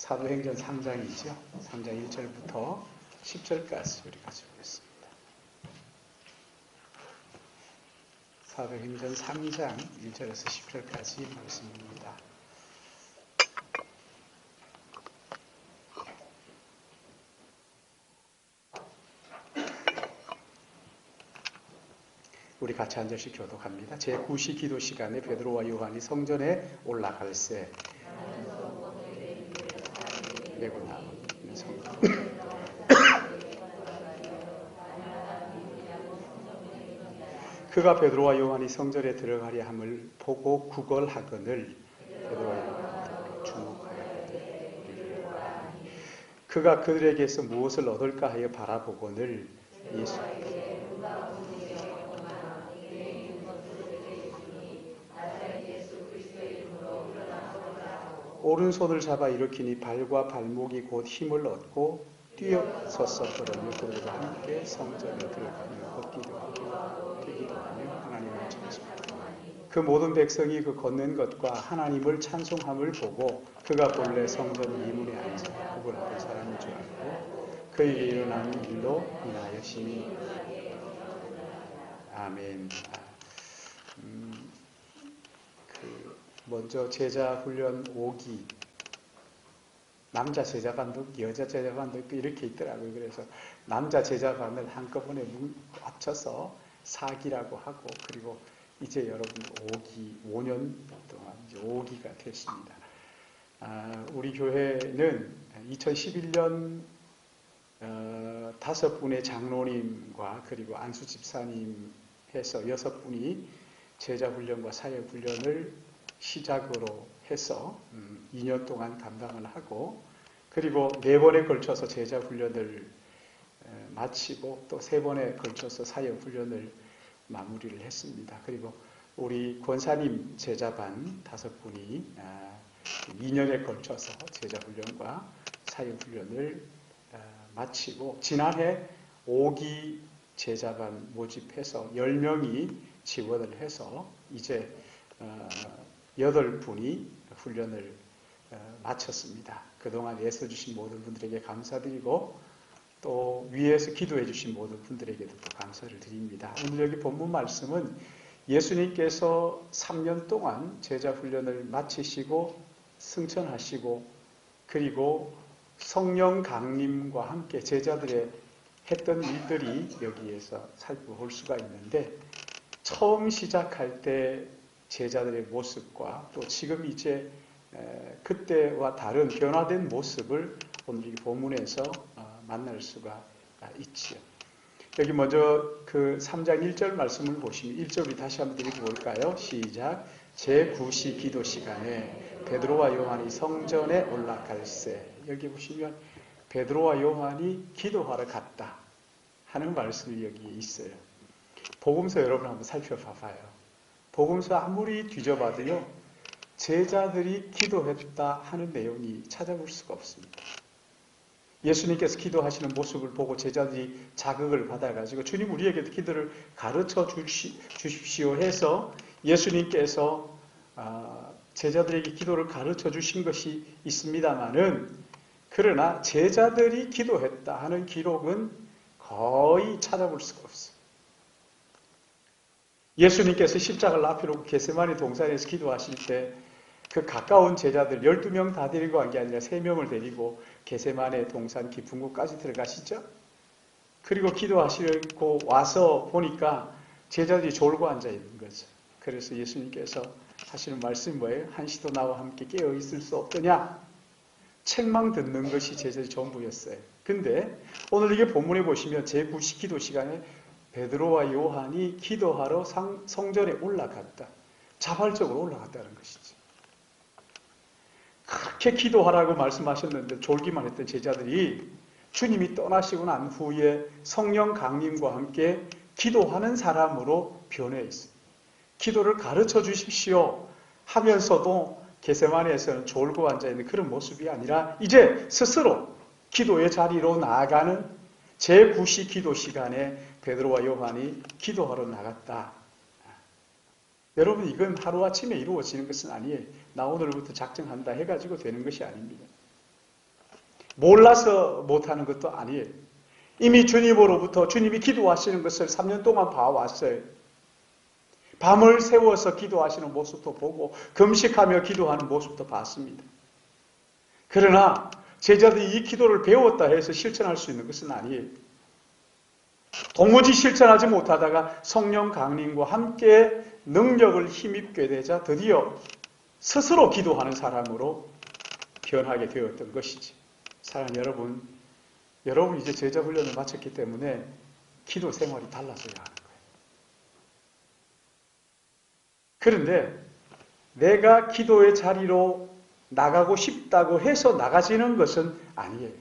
사도행전 3장이죠. 3장 1절부터 10절까지 우리 같이 보겠습니다. 사도행전 3장 1절에서 10절까지 말씀입니다. 우리 같이 한 절씩 교독합니다. 제9시 기도 시간에 베드로와 요한이 성전에 올라갈새 메고 나온 성전 그가 베드로와 요한이 성전에 들어가려 함을 보고 구걸하거늘 베드로와 요한이 주목하여 그가 그들에게서 무엇을 얻을까 하여 바라보거늘 예수 오른손을 잡아 일으키니 발과 발목이 곧 힘을 얻고 뛰어서서 걸으며 그들과 함께 성전에 들어가며 걷기도 하고 뛰기도 하며 하나님을 찬송하고 그 모든 백성이 그 걷는 것과 하나님을 찬송함을 보고 그가 본래 성전 이문에 앉아 구걸하던 사람인 줄 알고 그에게 일어난 일로 인하여 심히 아멘. 먼저 제자 훈련 5기 남자 제자반도 있고 여자 제자반도 있고 이렇게 있더라고요. 그래서 남자 제자반을 한꺼번에 합쳐서 4기라고 하고 그리고 이제 여러분 5기 5년 동안 이제 5기가 됐습니다. 우리 교회는 2011년 5분의 장로님과 그리고 안수 집사님 해서 6분이 제자 훈련과 사역 훈련을 시작으로 해서 2년 동안 감당을 하고 그리고 4번에 걸쳐서 제자 훈련을 마치고 또 3번에 걸쳐서 사역 훈련을 마무리를 했습니다. 그리고 우리 권사님 제자반 5분이 2년에 걸쳐서 제자 훈련과 사역 훈련을 마치고 지난해 5기 제자반 모집해서 10명이 지원을 해서 이제 8분이 훈련을 마쳤습니다. 그동안 애써주신 모든 분들에게 감사드리고 또 위에서 기도해 주신 모든 분들에게도 또 감사를 드립니다. 오늘 여기 본문 말씀은 예수님께서 3년 동안 제자 훈련을 마치시고 승천하시고 그리고 성령 강림과 함께 제자들의 했던 일들이 여기에서 살펴볼 수가 있는데 처음 시작할 때 제자들의 모습과 또 지금 이제 그때와 다른 변화된 모습을 오늘 이 본문에서 만날 수가 있지요. 여기 먼저 그 3장 1절 말씀을 보시면 1절 우리 다시 한번 읽어볼까요? 시작. 제9시 기도 시간에 베드로와 요한이 성전에 올라갈새 여기 보시면 베드로와 요한이 기도하러 갔다 하는 말씀이 여기에 있어요. 복음서 여러분 한번 살펴봐봐요. 복음서 아무리 뒤져봐도요. 제자들이 기도했다 하는 내용이 찾아볼 수가 없습니다. 예수님께서 기도하시는 모습을 보고 제자들이 자극을 받아가지고 주님 우리에게도 기도를 가르쳐 주십시오 해서 예수님께서 제자들에게 기도를 가르쳐 주신 것이 있습니다마는 그러나 제자들이 기도했다 하는 기록은 거의 찾아볼 수가 없어요. 예수님께서 십자가를 앞에 놓고 겟세마네 동산에서 기도하실 때 그 가까운 제자들 12명 다 데리고 간 게 아니라 3명을 데리고 겟세마네 동산 깊은 곳까지 들어가시죠. 그리고 기도하시고 와서 보니까 제자들이 졸고 앉아 있는 거죠. 그래서 예수님께서 하시는 말씀이 뭐예요? 한시도 나와 함께 깨어 있을 수 없더냐? 책망 듣는 것이 제자들의 전부였어요. 근데 오늘 이게 본문에 보시면 제9시 기도 시간에 베드로와 요한이 기도하러 성전에 올라갔다. 자발적으로 올라갔다는 것이지. 그렇게 기도하라고 말씀하셨는데 졸기만 했던 제자들이 주님이 떠나시고 난 후에 성령 강림과 함께 기도하는 사람으로 변해 있습니다. 기도를 가르쳐 주십시오 하면서도 겟세마네에서는 졸고 앉아있는 그런 모습이 아니라 이제 스스로 기도의 자리로 나아가는 제9시 기도 시간에 베드로와 요한이 기도하러 나갔다. 여러분 이건 하루아침에 이루어지는 것은 아니에요. 나 오늘부터 작정한다 해가지고 되는 것이 아닙니다. 몰라서 못하는 것도 아니에요. 이미 주님으로부터 주님이 기도하시는 것을 3년 동안 봐왔어요. 밤을 새워서 기도하시는 모습도 보고 금식하며 기도하는 모습도 봤습니다. 그러나 제자들이 이 기도를 배웠다 해서 실천할 수 있는 것은 아니에요. 도무지 실천하지 못하다가 성령 강림과 함께 능력을 힘입게 되자 드디어 스스로 기도하는 사람으로 변하게 되었던 것이지. 사랑하는 여러분, 여러분 이제 제자 훈련을 마쳤기 때문에 기도 생활이 달라져야 하는 거예요. 그런데 내가 기도의 자리로 나가고 싶다고 해서 나가지는 것은 아니에요.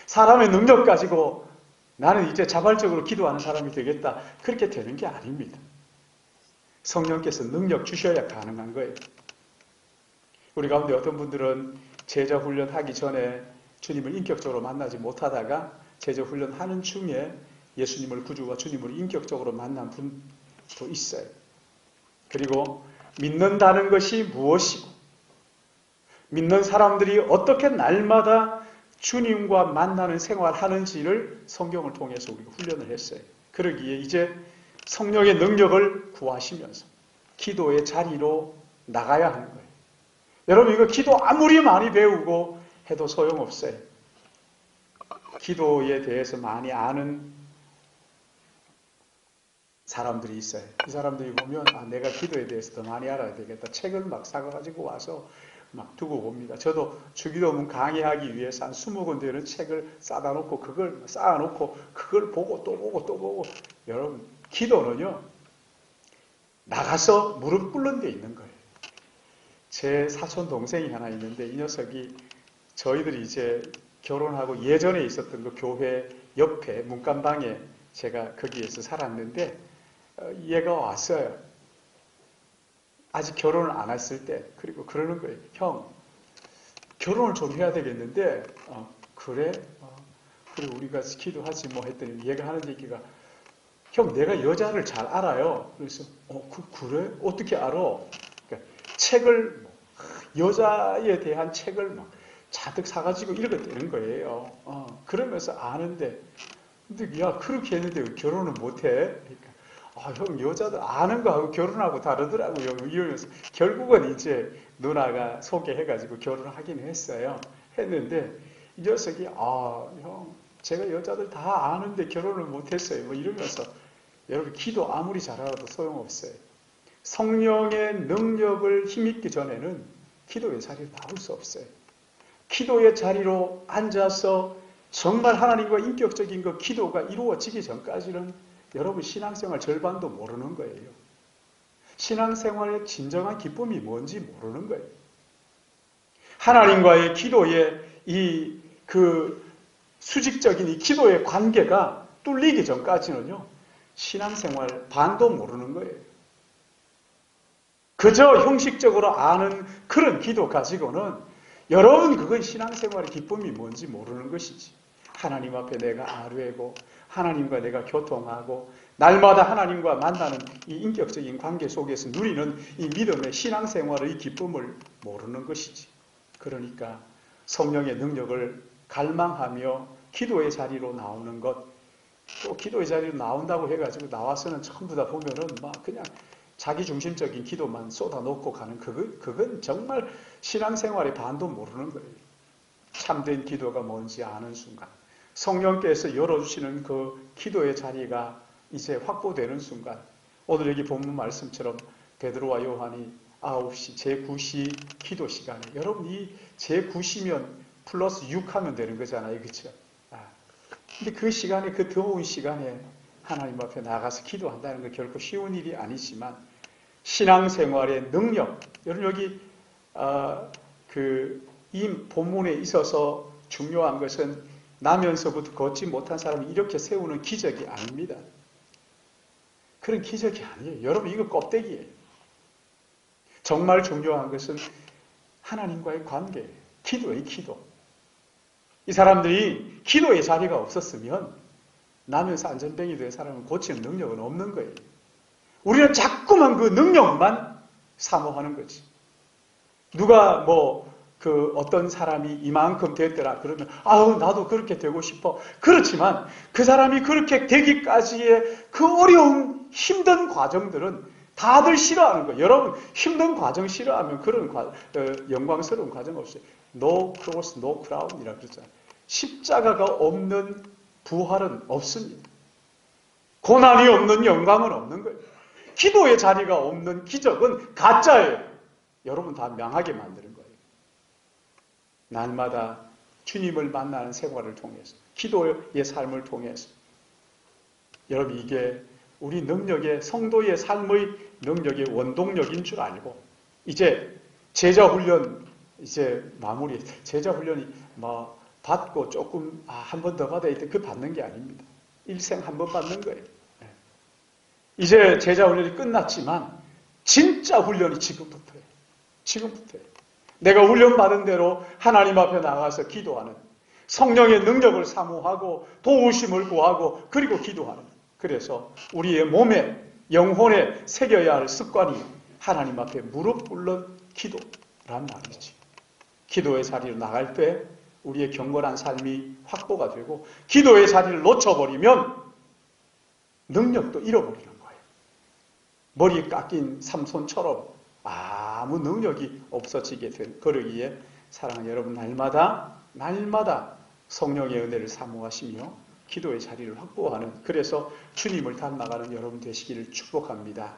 사람의 능력 가지고 나는 이제 자발적으로 기도하는 사람이 되겠다. 그렇게 되는 게 아닙니다. 성령께서 능력 주셔야 가능한 거예요. 우리 가운데 어떤 분들은 제자 훈련하기 전에 주님을 인격적으로 만나지 못하다가 제자 훈련하는 중에 예수님을 구주와 주님을 인격적으로 만난 분도 있어요. 그리고 믿는다는 것이 무엇이고 믿는 사람들이 어떻게 날마다 주님과 만나는 생활하는지를 성경을 통해서 우리가 훈련을 했어요. 그러기에 이제 성령의 능력을 구하시면서 기도의 자리로 나가야 하는 거예요. 여러분 이거 기도 아무리 많이 배우고 해도 소용없어요. 기도에 대해서 많이 아는 사람들이 있어요. 이 사람들이 보면 내가 기도에 대해서 더 많이 알아야 되겠다. 책을 막 사가지고 와서 막 두고 봅니다. 저도 주기도문 강의하기 위해서 한 20권 되는 책을 쌓아놓고 그걸 보고 또 보고 또 보고. 여러분 기도는요 나가서 무릎 꿇는 데 있는 거예요. 제 사촌 동생이 하나 있는데 이 녀석이 저희들이 이제 결혼하고 예전에 있었던 그 교회 옆에 문간방에 제가 거기에서 살았는데 얘가 왔어요. 아직 결혼을 안 했을 때. 그리고 그러는 거예요. 형, 결혼을 좀 해야 되겠는데 그래? 그래 우리가 기도하지 뭐 했더니 얘가 하는 얘기가 형 내가 여자를 잘 알아요. 그래서 그래? 어떻게 알아? 그러니까 책을 여자에 대한 책을 막 잔뜩 사가지고 읽었다는 거예요. 그러면서 아는데 근데 야 그렇게 했는데 왜 결혼을 못해? 그러니까 형 여자들 아는 거하고 결혼하고 다르더라고요. 이러면서 결국은 이제 누나가 소개해가지고 결혼을 하긴 했어요. 했는데 이 녀석이 형 제가 여자들 다 아는데 결혼을 못했어요. 뭐 이러면서 여러분 기도 아무리 잘하라도 소용없어요. 성령의 능력을 힘입기 전에는 기도의 자리에 나올 수 없어요. 기도의 자리로 앉아서 정말 하나님과 인격적인 그 기도가 이루어지기 전까지는 여러분 신앙생활 절반도 모르는 거예요. 신앙생활의 진정한 기쁨이 뭔지 모르는 거예요. 하나님과의 기도의 그 수직적인 이 기도의 관계가 뚫리기 전까지는요. 신앙생활 반도 모르는 거예요. 그저 형식적으로 아는 그런 기도 가지고는 여러분 그건 신앙생활의 기쁨이 뭔지 모르는 것이지. 하나님 앞에 내가 아뢰고 하나님과 내가 교통하고 날마다 하나님과 만나는 이 인격적인 관계 속에서 누리는 이 믿음의 신앙생활의 기쁨을 모르는 것이지. 그러니까 성령의 능력을 갈망하며 기도의 자리로 나오는 것, 또 기도의 자리로 나온다고 해가지고 나와서는 전부 다 보면은 막 그냥 자기중심적인 기도만 쏟아놓고 가는 그건 정말 신앙생활의 반도 모르는 거예요. 참된 기도가 뭔지 아는 순간 성령께서 열어주시는 그 기도의 자리가 이제 확보되는 순간 오늘 여기 본문 말씀처럼 베드로와 요한이 9시 제9시 기도 시간에 여러분 이 제9시면 플러스 6 하면 되는 거잖아요. 그렇죠? 근데 그 시간에 그 더운 시간에 하나님 앞에 나가서 기도한다는 건 결코 쉬운 일이 아니지만 신앙생활의 능력 여러분 여기 이 본문에 있어서 중요한 것은 나면서부터 걷지 못한 사람이 이렇게 세우는 기적이 아닙니다. 그런 기적이 아니에요. 여러분 이거 껍데기예요. 정말 중요한 것은 하나님과의 관계예요. 기도의 기도. 이 사람들이 기도의 자리가 없었으면 나면서 안전뱅이 된 사람은 고치는 능력은 없는 거예요. 우리는 자꾸만 그 능력만 사모하는 거지. 누가 그 어떤 사람이 이만큼 됐더라 그러면 아우 나도 그렇게 되고 싶어. 그렇지만 그 사람이 그렇게 되기까지의 그 어려운 힘든 과정들은 다들 싫어하는 거예요. 여러분 힘든 과정 싫어하면 그런 영광스러운 과정 없어요. No cross, no crown이라 그러잖아요. 십자가가 없는 부활은 없습니다. 고난이 없는 영광은 없는 거예요. 기도의 자리가 없는 기적은 가짜예요. 여러분 다 명하게 만드는 거예요. 날마다 주님을 만나는 생활을 통해서, 기도의 삶을 통해서. 여러분 이게 우리 능력의, 성도의 삶의 능력의 원동력인 줄 알고, 이제 제자훈련 이제 마무리, 제자훈련이 뭐 받고 조금 한 번 더 받아야 돼, 그 받는 게 아닙니다. 일생 한 번 받는 거예요. 이제 제자훈련이 끝났지만 진짜 훈련이 지금부터예요. 지금부터예요. 내가 훈련받은 대로 하나님 앞에 나가서 기도하는, 성령의 능력을 사모하고 도우심을 구하고 그리고 기도하는, 그래서 우리의 몸에 영혼에 새겨야 할 습관이 하나님 앞에 무릎 꿇는 기도란 말이지. 기도의 자리로 나갈 때 우리의 경건한 삶이 확보가 되고, 기도의 자리를 놓쳐버리면 능력도 잃어버리는 거예요. 머리 깎인 삼손처럼 아무 능력이 없어지게 된 그러기에 사랑하는 여러분, 날마다 성령의 은혜를 사모하시며 기도의 자리를 확보하는, 그래서 주님을 닮아가는 여러분 되시기를 축복합니다.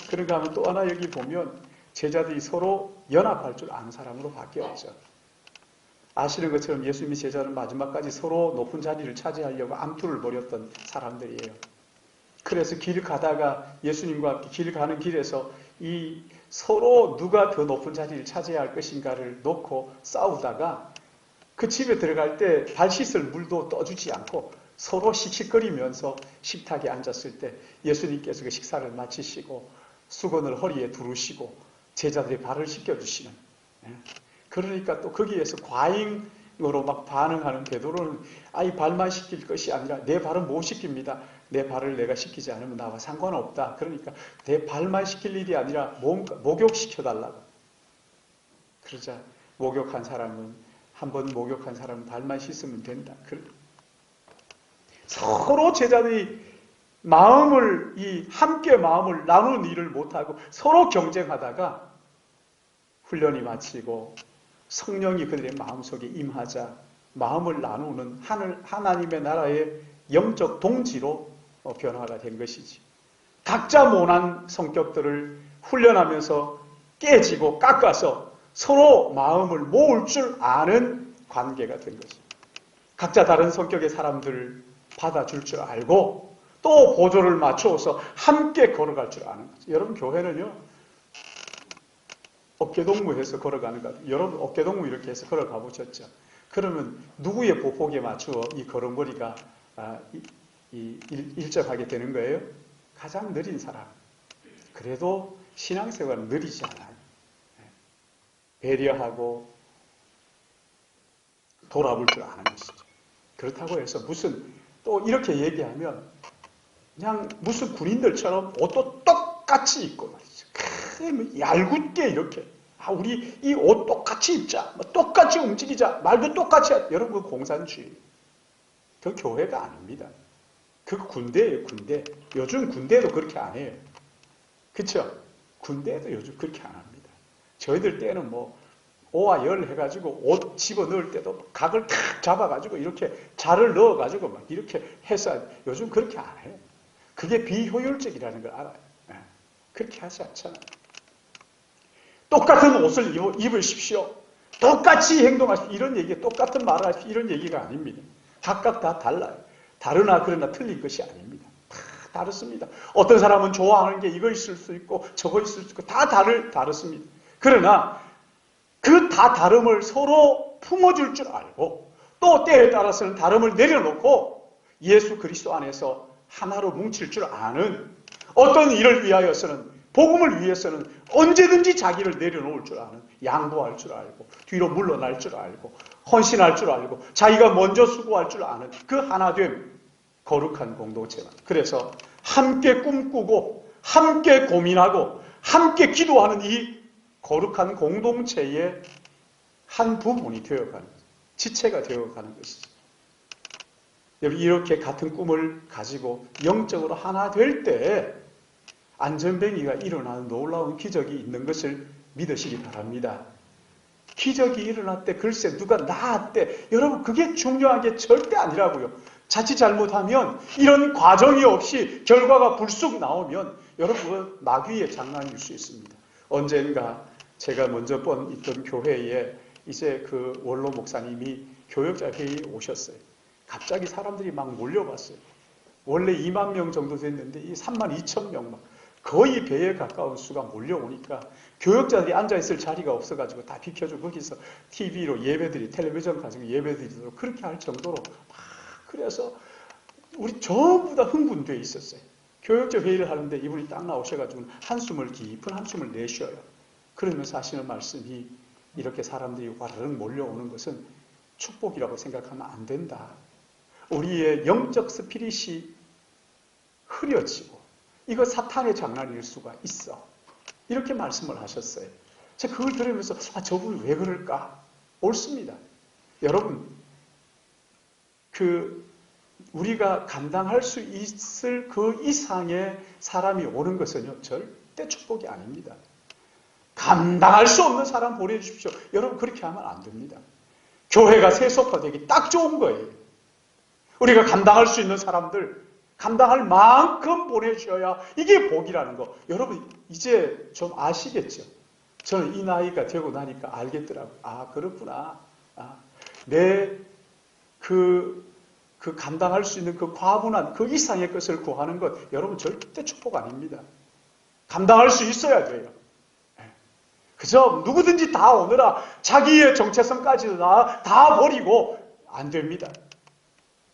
그런가 하면 또 하나 여기 보면 제자들이 서로 연합할 줄 아는 사람으로 바뀌었죠. 아시는 것처럼 예수님의 제자는 마지막까지 서로 높은 자리를 차지하려고 암투를 벌였던 사람들이에요. 그래서 길 가다가 예수님과 함께 길 가는 길에서 이 서로 누가 더 높은 자리를 차지해야 할 것인가를 놓고 싸우다가 그 집에 들어갈 때 발 씻을 물도 떠주지 않고 서로 씩씩거리면서 식탁에 앉았을 때 예수님께서 그 식사를 마치시고 수건을 허리에 두르시고 제자들의 발을 씻겨주시는, 그러니까 또 거기에서 과잉으로 막 반응하는 베드로는 이 발만 씻길 것이 아니라 내 발은 못 씻깁니다. 내 발을 내가 씻기지 않으면 나와 상관없다. 그러니까 내 발만 씻길 일이 아니라 목욕시켜달라고. 그러자 목욕한 사람은, 한번 목욕한 사람은 발만 씻으면 된다. 서로 제자들이 함께 마음을 나누는 일을 못하고 서로 경쟁하다가 훈련이 마치고 성령이 그들의 마음속에 임하자 마음을 나누는 하나님의 나라의 영적 동지로 변화가 된 것이지. 각자 모난 성격들을 훈련하면서 깨지고 깎아서 서로 마음을 모을 줄 아는 관계가 된 것입니다. 각자 다른 성격의 사람들을 받아줄 줄 알고 또 보조를 맞춰서 함께 걸어갈 줄 아는 거죠. 여러분 교회는요, 어깨동무해서 걸어가는 것 같아요. 여러분 어깨동무 이렇게 해서 걸어가 보셨죠? 그러면 누구의 보폭에 맞추어 이 걸음걸이가 일정하게 되는 거예요? 가장 느린 사람. 그래도 신앙생활은 느리지 않아요. 배려하고 돌아볼 줄 아는 것이죠. 그렇다고 해서 또 이렇게 얘기하면 그냥 무슨 군인들처럼 옷도 똑같이 입고 말이죠. 얄궂게 이렇게 우리 이 옷 똑같이 입자, 똑같이 움직이자, 말도 똑같이 하자. 여러분 그 공산주의. 그 교회가 아닙니다. 그 군대예요, 군대. 요즘 군대도 그렇게 안 해요. 그렇죠? 군대도 요즘 그렇게 안 합니다. 저희들 때는 오와 열 해가지고 옷 집어넣을 때도 각을 탁 잡아가지고 이렇게 자를 넣어가지고 막 이렇게 해서 요즘 그렇게 안 해요. 그게 비효율적이라는 걸 알아요. 그렇게 하지 않잖아요. 똑같은 옷을 입으십시오. 똑같이 행동하십시오. 이런 얘기, 똑같은 말을 하십시오. 이런 얘기가 아닙니다. 각각 다 달라요. 다르나 그러나 틀린 것이 아닙니다. 다 다릅니다. 어떤 사람은 좋아하는 게 이거 있을 수 있고 저거 있을 수 있고 다 다릅니다. 그러나 그 다 다름을 서로 품어줄 줄 알고 또 때에 따라서는 다름을 내려놓고 예수 그리스도 안에서 하나로 뭉칠 줄 아는, 어떤 일을 위하여서는, 복음을 위해서는 언제든지 자기를 내려놓을 줄 아는, 양보할 줄 알고 뒤로 물러날 줄 알고 헌신할 줄 알고 자기가 먼저 수고할 줄 아는 그 하나됨, 거룩한 공동체만. 그래서 함께 꿈꾸고 함께 고민하고 함께 기도하는 이 거룩한 공동체의 한 부분이 되어가는 거죠. 지체가 되어가는 것이죠. 여러분, 이렇게 같은 꿈을 가지고 영적으로 하나 될 때 안전뱅이가 일어나는 놀라운 기적이 있는 것을 믿으시기 바랍니다. 기적이 일어날 때 글쎄 누가 나았대. 여러분, 그게 중요한 게 절대 아니라고요. 자칫 잘못하면 이런 과정이 없이 결과가 불쑥 나오면 여러분 마귀의 장난일 수 있습니다. 언젠가 제가 먼저 있던 교회에 이제 그 원로 목사님이 교역자 회의에 오셨어요. 갑자기 사람들이 막 몰려왔어요. 원래 2만 명 정도 됐는데 이 3만 2천 명 막 거의 배에 가까운 수가 몰려오니까 교역자들이 앉아있을 자리가 없어가지고 다 비켜주고 거기서 TV로 텔레비전 가지고 예배드리도록 그렇게 할 정도로 막 그래서 우리 전부 다 흥분되어 있었어요. 교역자 회의를 하는데 이분이 딱 나오셔가지고 깊은 한숨을 내쉬어요. 그러면서 하시는 말씀이 이렇게 사람들이 와르르 몰려오는 것은 축복이라고 생각하면 안 된다. 우리의 영적 스피릿이 흐려지고 이거 사탄의 장난일 수가 있어. 이렇게 말씀을 하셨어요. 제가 그걸 들으면서 저분이 왜 그럴까? 옳습니다. 여러분, 우리가 감당할 수 있을 그 이상의 사람이 오는 것은요, 절대 축복이 아닙니다. 감당할 수 없는 사람 보내주십시오. 여러분, 그렇게 하면 안 됩니다. 교회가 세속화되기 딱 좋은 거예요. 우리가 감당할 수 있는 사람들, 감당할 만큼 보내주셔야 이게 복이라는 거. 여러분, 이제 좀 아시겠죠? 저는 이 나이가 되고 나니까 알겠더라고요. 그렇구나. 감당할 수 있는 그 과분한 그 이상의 것을 구하는 것, 여러분 절대 축복 아닙니다. 감당할 수 있어야 돼요. 그저 누구든지 다 오느라 자기의 정체성까지도 다 버리고 안 됩니다.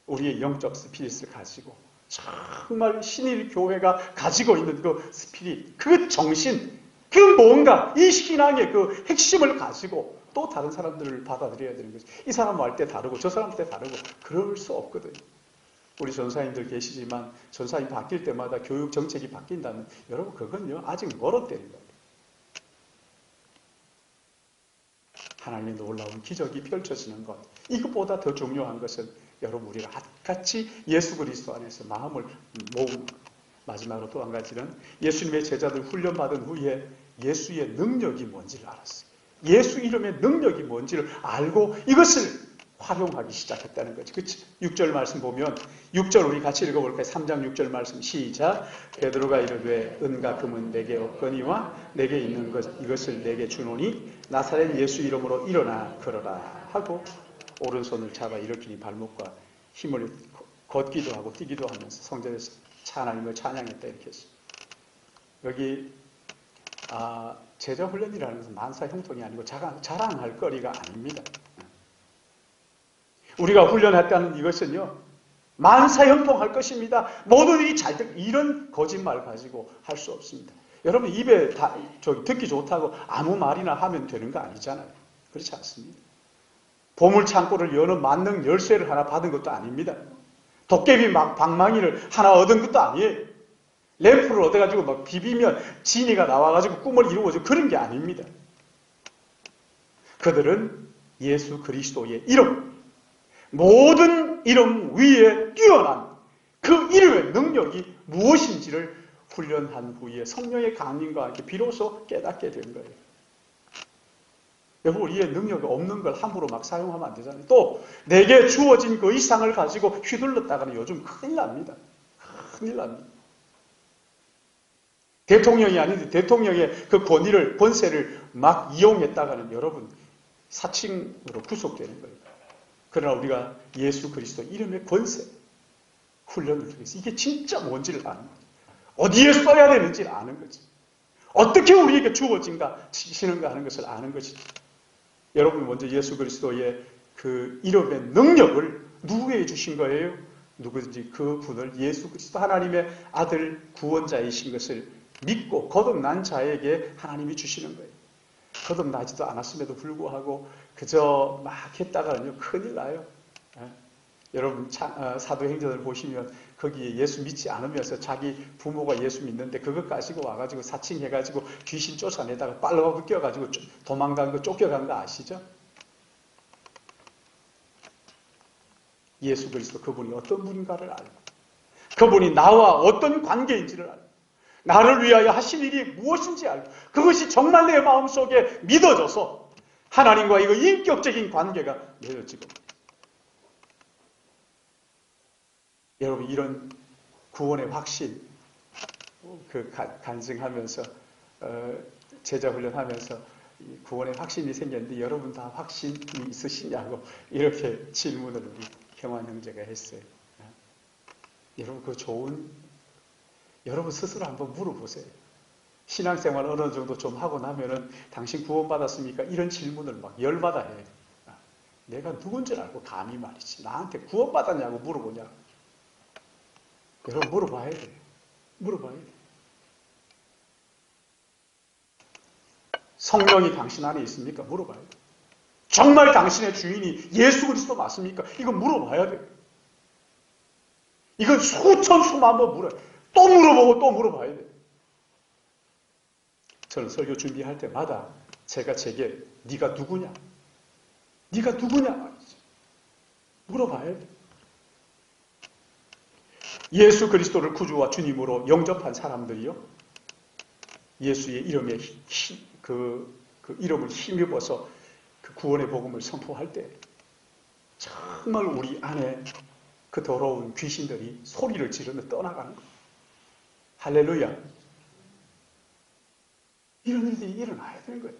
우리의 영적 스피릿을 가지고 정말 신일 교회가 가지고 있는 그 스피릿, 그 정신, 그 뭔가 이 신앙의 그 핵심을 가지고 또 다른 사람들을 받아들여야 되는 거죠. 이 사람 할 때 다르고 저 사람 때 다르고 그럴 수 없거든요. 우리 전사님들 계시지만 전사님 바뀔 때마다 교육 정책이 바뀐다면 여러분 그건요 아직 멀었다는 거예요. 하나님의 놀라운 기적이 펼쳐지는 것, 이것보다 더 중요한 것은 여러분 우리가 같이 예수 그리스도 안에서 마음을 모으는 것. 마지막으로 또 한 가지는 예수님의 제자들 훈련받은 후에 예수의 능력이 뭔지를 알았어요. 예수 이름의 능력이 뭔지를 알고 이것을 활용하기 시작했다는 거죠. 그치? 6절 말씀 보면 6절 우리 같이 읽어볼까요? 3장 6절 말씀 시작. 베드로가 이르되 은과 금은 내게 없거니와 내게 있는 것 이것을 내게 주노니 나사렛 예수 이름으로 일어나 걸어라 하고 오른손을 잡아 일으키니 발목과 힘을 걷기도 하고 뛰기도 하면서 성전에서 하나님을 찬양했다 이렇게 했어요. 여기 제자 훈련이라는 것은 만사 형통이 아니고 자랑할 거리가 아닙니다. 우리가 훈련했다는 이것은요 만사 형통할 것입니다. 모든 일이 잘 될 이런 거짓말 가지고 할 수 없습니다. 여러분 입에 듣기 좋다고 아무 말이나 하면 되는 거 아니잖아요. 그렇지 않습니다. 보물 창고를 여는 만능 열쇠를 하나 받은 것도 아닙니다. 도깨비 방망이를 하나 얻은 것도 아니에요. 램프를 얻어가지고 막 비비면 지니가 나와가지고 꿈을 이루어져 그런 게 아닙니다. 그들은 예수 그리스도의 이름, 모든 이름 위에 뛰어난 그 이름의 능력이 무엇인지를 훈련한 후에 성령의 강림과 함께 비로소 깨닫게 된 거예요. 여러분 우리의 능력이 없는 걸 함부로 막 사용하면 안 되잖아요. 또 내게 주어진 그 이상을 가지고 휘둘렀다가는 요즘 큰일 납니다. 큰일 납니다. 대통령이 아닌데 대통령의 그 권세를 막 이용했다가는 여러분 사칭으로 구속되는 거예요. 그러나 우리가 예수 그리스도 이름의 권세, 훈련을 통해서 이게 진짜 뭔지를 아는 거죠. 어디에 써야 되는지를 아는 거죠. 어떻게 우리에게 주어진가, 지시는가 하는 것을 아는 것이죠. 여러분 먼저 예수 그리스도의 그 이름의 능력을 누구에게 주신 거예요? 누구든지 그 분을 예수 그리스도 하나님의 아들 구원자이신 것을 믿고 거듭난 자에게 하나님이 주시는 거예요. 거듭나지도 않았음에도 불구하고 그저 막 했다가는요 큰일 나요. 여러분 사도행전을 보시면 거기에 예수 믿지 않으면서 자기 부모가 예수 믿는데 그것 가지고 와가지고 사칭해가지고 귀신 쫓아내다가 빨라고 껴가지고 도망간 거 쫓겨간 거 아시죠? 예수 그리스도 그분이 어떤 분인가를 알고 그분이 나와 어떤 관계인지를 알고 나를 위하여 하신 일이 무엇인지 알고 그것이 정말 내 마음속에 믿어져서 하나님과 이거 인격적인 관계가 맺어지고 여러분 이런 구원의 확신 간증하면서 제자 훈련하면서 구원의 확신이 생겼는데 여러분 다 확신이 있으시냐고 이렇게 질문을 우리 경환 형제가 했어요. 여러분 그 좋은 여러분 스스로 한번 물어보세요. 신앙생활 어느 정도 좀 하고 나면은 당신 구원받았습니까? 이런 질문을 막 열마다 해요. 내가 누군지 알고 감히 말이지 나한테 구원받았냐고 물어보냐고. 여러분 물어봐야 돼요. 물어봐야 돼요. 성령이 당신 안에 있습니까? 물어봐야 돼요. 정말 당신의 주인이 예수 그리스도 맞습니까? 이거 물어봐야 돼요. 이건 수천 수만 번 물어요. 또 물어보고 또 물어봐야 돼요. 저는 설교 준비할 때마다 제가 제게 네가 누구냐? 네가 누구냐? 말이죠. 물어봐야 돼요. 예수 그리스도를 구주와 주님으로 영접한 사람들이요. 예수의 이름에 그 이름을 힘입어서 그 구원의 복음을 선포할 때 정말 우리 안에 그 더러운 귀신들이 소리를 지르며 떠나가는 거예요. 할렐루야. 이런 일들이 일어나야 되는 거예요.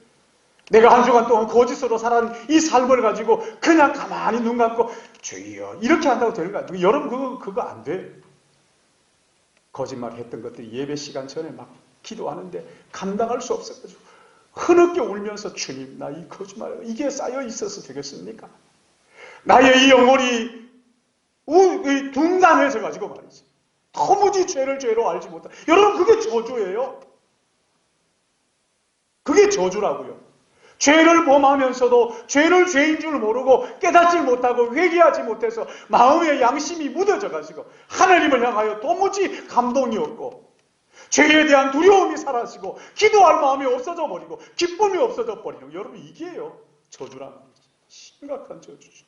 내가 한 주간 동안 거짓으로 살아온 이 삶을 가지고 그냥 가만히 눈 감고 주여 이렇게 한다고 되는 거 아니에요. 여러분 그거 안 돼요. 거짓말 했던 것들이 예배 시간 전에 막 기도하는데 감당할 수 없어가지고 흐느껴 울면서 주님 나 이 거짓말 이게 쌓여 있어서 되겠습니까? 나의 이 영혼이 둔감해져 가지고 말이지. 도무지 죄를 죄로 알지 못하. 여러분 그게 저주예요. 그게 저주라고요. 죄를 범하면서도 죄를 죄인 줄 모르고 깨닫지 못하고 회개하지 못해서 마음의 양심이 묻어져 가지고 하나님을 향하여 도무지 감동이 없고 죄에 대한 두려움이 사라지고 기도할 마음이 없어져 버리고 기쁨이 없어져 버리는 여러분 이게요. 저주라는 거죠. 심각한 저주죠.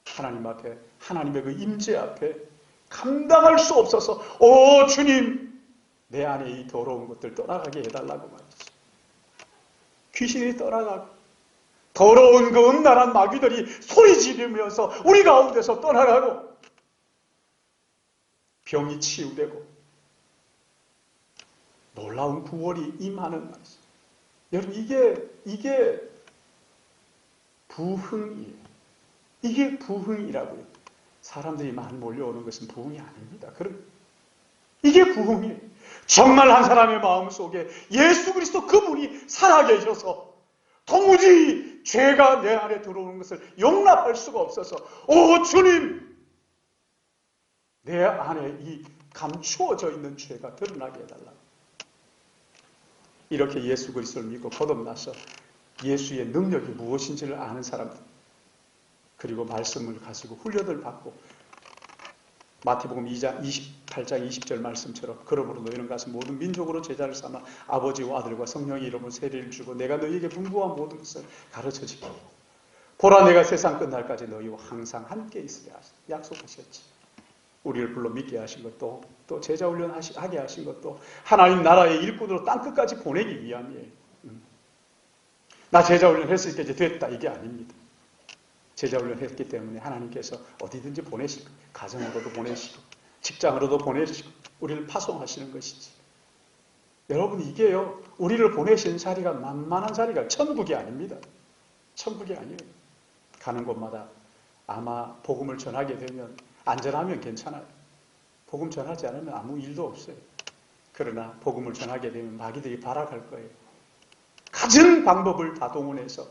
하나님 앞에 하나님의 그 임재 앞에 감당할 수 없어서 오 주님 내 안에 이 더러운 것들 떠나가게 해달라고 말이죠. 귀신이 떠나가고 더러운 그 음란한 마귀들이 소리 지르면서 우리 가운데서 떠나가고 병이 치유되고 놀라운 구원이 임하는 말이죠. 여러분 이게 부흥이에요. 이게 부흥이라고요. 사람들이 많이 몰려오는 것은 부흥이 아닙니다. 이게 부흥이에요. 정말 한 사람의 마음속에 예수 그리스도 그분이 살아계셔서 도무지 죄가 내 안에 들어오는 것을 용납할 수가 없어서 오 주님 내 안에 이 감추어져 있는 죄가 드러나게 해달라. 이렇게 예수 그리스도를 믿고 거듭나서 예수의 능력이 무엇인지를 아는 사람들 그리고 말씀을 가지고 훈련을 받고 마태복음 2장 28장 20절 말씀처럼 그러므로 너희는 가서 모든 민족으로 제자를 삼아 아버지와 아들과 성령의 이름으로 세례를 주고 내가 너희에게 분부한 모든 것을 가르쳐주기 보라 내가 세상 끝날까지 너희와 항상 함께 있으리라 약속하셨지. 우리를 불러 믿게 하신 것도 또 제자 훈련하게 하신 것도 하나님 나라의 일꾼으로 땅끝까지 보내기 위함이에요. 나 제자 훈련했으니까 이제 됐다 이게 아닙니다. 제자 훈련했기 때문에 하나님께서 어디든지 보내시고 가정으로도 보내시고 직장으로도 보내시고 우리를 파송하시는 것이지. 여러분 이게요. 우리를 보내시는 자리가 만만한 자리가 천국이 아닙니다. 천국이 아니에요. 가는 곳마다 아마 복음을 전하게 되면 안전하면 괜찮아요. 복음 전하지 않으면 아무 일도 없어요. 그러나 복음을 전하게 되면 마귀들이 발악할 거예요. 가진 방법을 다 동원해서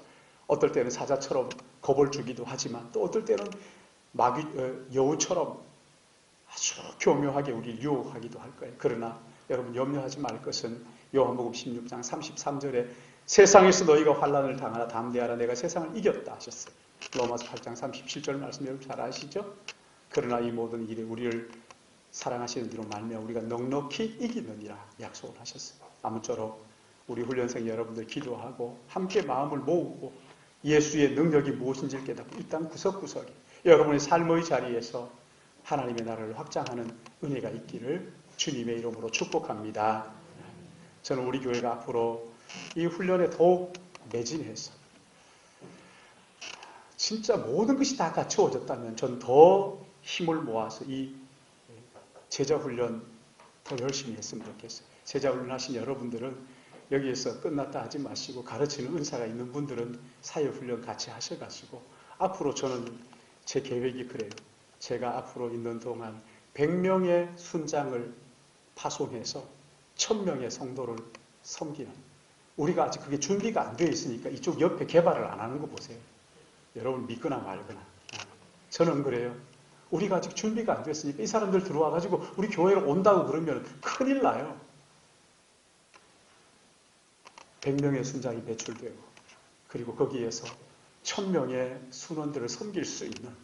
어떨 때는 사자처럼 겁을 주기도 하지만 또 어떨 때는 여우처럼 아주 교묘하게 우리를 유혹하기도 할 거예요. 그러나 여러분 염려하지 말 것은 요한복음 16장 33절에 세상에서 너희가 환난을 당하나 담대하라 내가 세상을 이겼다 하셨어요. 로마서 8장 37절 말씀 여러분 잘 아시죠? 그러나 이 모든 일에 우리를 사랑하시는 이로 말미암아 우리가 넉넉히 이기느니라 약속을 하셨어요. 아무쪼록 우리 훈련생 여러분들 기도하고 함께 마음을 모으고 예수의 능력이 무엇인지를 깨닫고 이 땅 구석구석에 여러분의 삶의 자리에서 하나님의 나라를 확장하는 은혜가 있기를 주님의 이름으로 축복합니다. 저는 우리 교회가 앞으로 이 훈련에 더욱 매진해서 진짜 모든 것이 다 갖추어졌다면 전 더 힘을 모아서 이 제자훈련 더 열심히 했으면 좋겠어요. 제자훈련 하신 여러분들은 여기에서 끝났다 하지 마시고 가르치는 은사가 있는 분들은 사회훈련 같이 하셔가지고 앞으로 저는 제 계획이 그래요. 제가 앞으로 있는 동안 100명의 순장을 파송해서 1000명의 성도를 섬기는, 우리가 아직 그게 준비가 안 되어 있으니까 이쪽 옆에 개발을 안 하는 거 보세요. 여러분 믿거나 말거나. 저는 그래요. 우리가 아직 준비가 안 됐으니까 이 사람들 들어와가지고 우리 교회로 온다고 그러면 큰일 나요. 100명의 순장이 배출되고 그리고 거기에서 1000명의 순원들을 섬길 수 있는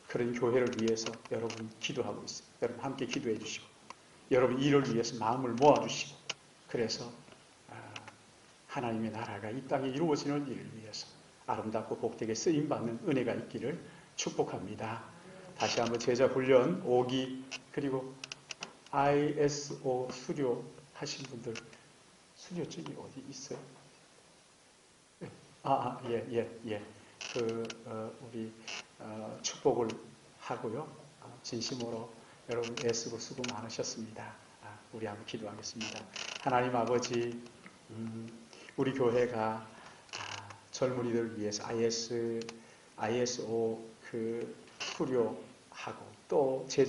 그런 교회를 위해서 여러분 기도하고 있어요. 여러분 함께 기도해 주시고 여러분 이를 위해서 마음을 모아주시고 그래서 하나님의 나라가 이 땅에 이루어지는 일을 위해서 아름답고 복되게 쓰임받는 은혜가 있기를 축복합니다. 다시 한번 제자훈련 5기 그리고 ISO 수료 하신 분들 수료증이 어디 있어요? 예. 우리 축복을 하고요. 진심으로 여러분 애쓰고 수고 많으셨습니다. 우리 한번 기도하겠습니다. 하나님 아버지, 우리 교회가 젊은이들 위해서 ISO 수료하고 또 제자